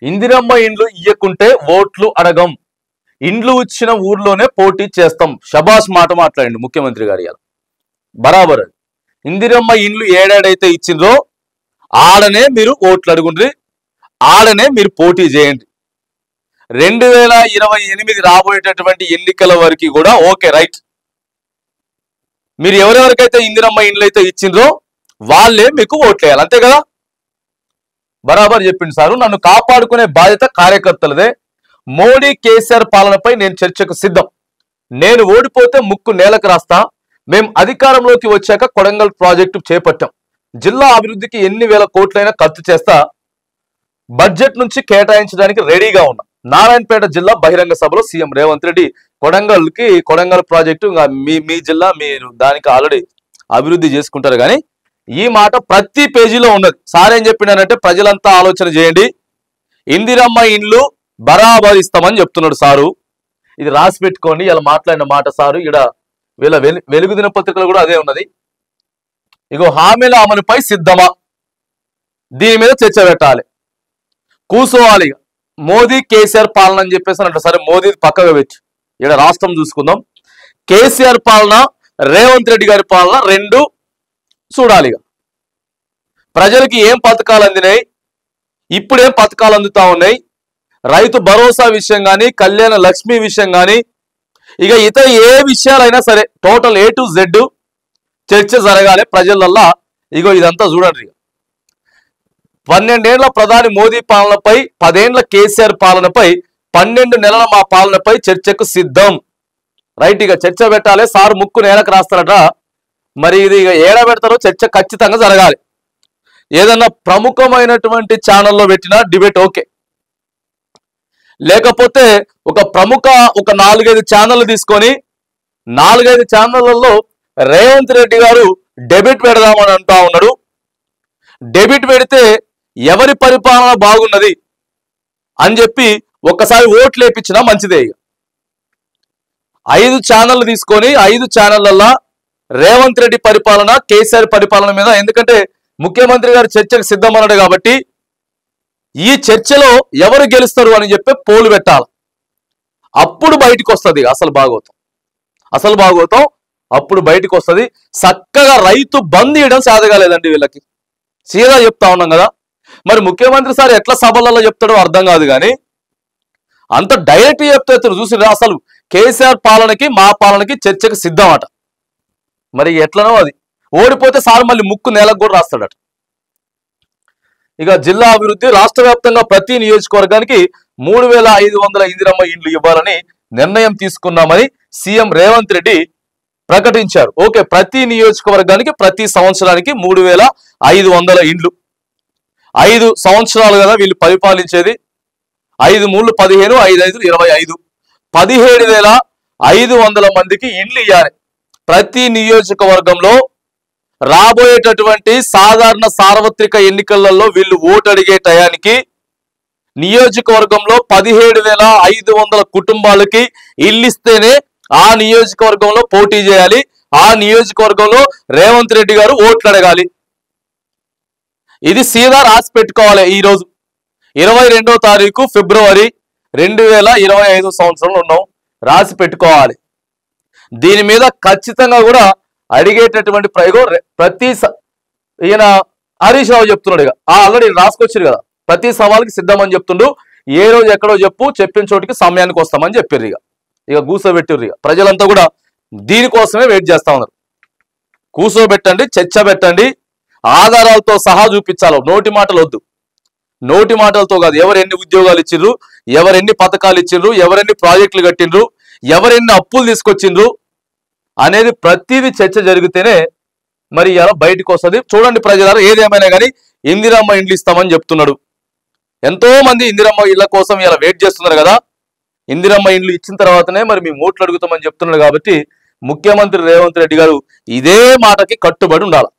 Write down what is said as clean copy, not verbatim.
ఇందిరమ్మ ఇండ్లు ఇయ్యకుంటే ఓట్లు అడగం, ఇండ్లు ఇచ్చిన ఊర్లోనే పోటీ చేస్తాం. షబాష్ మాట మాట్లాడండి ముఖ్యమంత్రి గారు. ఇలా బరాబర్. ఇందిరమ్మ ఇండ్లు ఏడాడైతే ఇచ్చిండ్రో ఆడనే మీరు ఓట్లు అడుగుండ్రి, ఆడనే మీరు పోటీ చేయండి. 2028 రాబోయేటటువంటి ఎన్నికల వరకు కూడా ఓకే రైట్, మీరు ఎవరెవరికైతే ఇందిరమ్మ ఇండ్లు అయితే ఇచ్చిండ్రో వాళ్ళే మీకు ఓట్లు వేయాలి, అంతే కదా. బరాబర్ చెప్పింది సారు. నన్ను కాపాడుకునే బాధ్యత కార్యకర్తలదే. మోడీ కేసీఆర్ పాలనపై నేను చర్చకు సిద్ధం. నేను ఓడిపోతే ముక్కు నేలకు రాస్తా. మేం అధికారంలోకి వచ్చాక కొడంగల్ ప్రాజెక్టు చేపట్టాం. జిల్లా అభివృద్ధికి ఎన్ని వేల కోట్లైనా ఖర్చు చేస్తా. బడ్జెట్ నుంచి కేటాయించడానికి రెడీగా ఉన్నా. నారాయణపేట జిల్లా బహిరంగ సభలో సీఎం రేవంత్ రెడ్డి కొడంగల్ ప్రాజెక్టు మీ జిల్లా మీరు దానికి ఆల్రెడీ అభివృద్ధి చేసుకుంటారు, కానీ ఈ మాట ప్రతి పేజీలో ఉన్నది. సార్ ఏం చెప్పినారంటే ప్రజలంతా ఆలోచన చేయండి, ఇందిరమ్మ ఇండ్లు బరాబర్ ఇస్తామని చెప్తున్నాడు సారు. ఇది రాసి పెట్టుకోండి. ఇలా మాట్లాడిన మాట సారు. ఇక్కడ వీళ్ళ వెలుగు దినపత్రికలు కూడా అదే ఉన్నది. ఇగో హామీల అమలుపై సిద్ధమా, దీని మీద చర్చ పెట్టాలి, కూసోవాలి. మోదీ కేసీఆర్ పాలన అని చెప్పేసి అంటే సరే మోదీ పక్కగా పెట్టి ఇక్కడ రాష్ట్రం చూసుకుందాం. కేసీఆర్ పాలన రేవంత్ రెడ్డి గారి పాలన రెండు చూడాలి. ప్రజలకి ఏం పథకాలు అందినాయి, ఇప్పుడేం పథకాలు అందుతా ఉన్నాయి, రైతు భరోసా విషయం కానీ, కళ్యాణ లక్ష్మి విషయం కానీ, ఇక ఇతర ఏ విషయాలైనా సరే టోటల్ A to Z చర్చ జరగాలి ప్రజలల్లా. ఇగో ఇదంతా చూడండి. 12 ఏళ్ల ప్రధాని మోదీ పాలనపై, 10 ఏళ్ల కేసీఆర్ పాలనపై, 12 నెలల మా పాలనపై చర్చకు సిద్ధం. రైట్, ఇక చర్చ పెట్టాలి. సార్ ముక్కు నేలకు రాస్తారట. మరి ఇది ఇక ఏడ పెడతారో చర్చ ఖచ్చితంగా జరగాలి. ఏదన్నా ప్రముఖమైనటువంటి ఛానల్లో పెట్టినా డిబేట్ ఓకే, లేకపోతే ఒక 4-5 ఛానళ్ళు తీసుకొని 4-5 ఛానళ్లలో రేవంత్ రెడ్డి గారు డెబిట్ పెడదామని అంటా ఉన్నాడు. డెబిట్ పెడితే ఎవరి పరిపాలన బాగున్నది అని చెప్పి ఒక్కసారి ఓట్లు వేయించినా మంచిదే. 5 ఛానళ్ళు తీసుకొని 5 ఛానళ్లలో రేవంత్ రెడ్డి పరిపాలన, కేసీఆర్ పరిపాలన మీద, ఎందుకంటే ముఖ్యమంత్రి గారు చర్చకు సిద్ధమన్నాడు కాబట్టి ఈ చర్చలో ఎవరు గెలుస్తారు అని చెప్పి పోలు పెట్టాలి. అప్పుడు బయటకు వస్తుంది అసలు భాగవతం అప్పుడు బయటకు వస్తుంది. చక్కగా రైతు బంద్ ఇవ్వడం సాధగాలేదండి వీళ్ళకి. సీదా చెప్తా ఉన్నాం కదా. మరి ముఖ్యమంత్రి సార్ ఎట్లా సభలలో చెప్తాడో అర్థం కాదు, కానీ అంత డైరెక్ట్ చెప్తే చూసి అసలు కేసీఆర్ పాలనకి మా పాలనకి చర్చకు సిద్ధం అట. మరి ఎట్లనో అది ఓడిపోతే సార్ మళ్ళీ ముక్కు నేలకు కూడా రాస్తాడట. ఇక జిల్లా అభివృద్ధి, రాష్ట్ర వ్యాప్తంగా ప్రతి నియోజకవర్గానికి 3500 ఇందిరమ్మ ఇండ్లు ఇవ్వాలని నిర్ణయం తీసుకున్నామని సీఎం రేవంత్ రెడ్డి ప్రకటించారు. ఓకే, ప్రతి నియోజకవర్గానికి ప్రతి సంవత్సరానికి 3500 ఇండ్లు. 5 సంవత్సరాలు కదా వీళ్ళు పరిపాలించేది. 5 × 3 = 15, 5 × 5 = 25, 17,500 మందికి ఇండ్లు ఇవ్వాలి. ప్రతి నియోజకవర్గంలో రాబోయేటటువంటి సాధారణ సార్వత్రిక ఎన్నికలలో వీళ్ళు ఓటు అడిగే టయానికి నియోజకవర్గంలో 17,500 కుటుంబాలకి ఇల్లు ఇస్తేనే ఆ నియోజకవర్గంలో పోటీ చేయాలి. ఆ నియోజకవర్గంలో రేవంత్ రెడ్డి గారు ఓట్లు అడగాలి. ఇది సీదా రాసి పెట్టుకోవాలి. ఈరోజు 22వ తారీఖు ఫిబ్రవరి 2025 సంవత్సరంలో ఉన్నాం. రాసి పెట్టుకోవాలి. దీని మీద ఖచ్చితంగా కూడా అడిగేటటువంటి ప్రయోగం ఈయన హరీష్ రావు చెప్తున్నాడు. ఇక ఆల్రెడీ రాసుకొచ్చారు కదా, ప్రతి సవాల్కి సిద్ధమని చెప్తుండు. ఏ రోజు ఎక్కడో చెప్పిన చోటికి సమయానికి వస్తామని చెప్పారు. ఇక కూర్చోబెట్టారు. ప్రజలంతా కూడా దీనికోసమే వెయిట్ చేస్తా ఉన్నారు. కూర్చోబెట్టండి, చర్చ పెట్టండి, ఆధారాలతో సహా చూపించాలి. నోటి మాటలు వద్దు. నోటి మాటలతో కాదు, ఎవరెన్ని ఉద్యోగాలు ఇచ్చిండ్రు, ఎవరెన్ని పథకాలు ఇచ్చిండ్రు, ఎవరెన్ని ప్రాజెక్టులు కట్టిండ్రు, ఎవరెన్ని అప్పులు తీసుకొచ్చిండ్రు అనేది ప్రతిదీ చర్చ జరిగితేనే మరి ఇలా బయటకు వస్తుంది. చూడండి ప్రజలారా, ఏదేమైనా కానీ ఇందిరమ్మ ఇండ్లు ఇస్తామని చెప్తున్నాడు. ఎంతో మంది ఇందిరమ్మ ఇళ్ల కోసం ఇలా వెయిట్ చేస్తున్నారు కదా. ఇందిరమ్మ ఇండ్లు ఇచ్చిన తర్వాతనే మరి మేము ఓట్లు అడుగుతామని చెప్తున్నాడు. కాబట్టి ముఖ్యమంత్రి రేవంత్ రెడ్డి గారు ఇదే మాటకి కట్టుబడి ఉండాలి.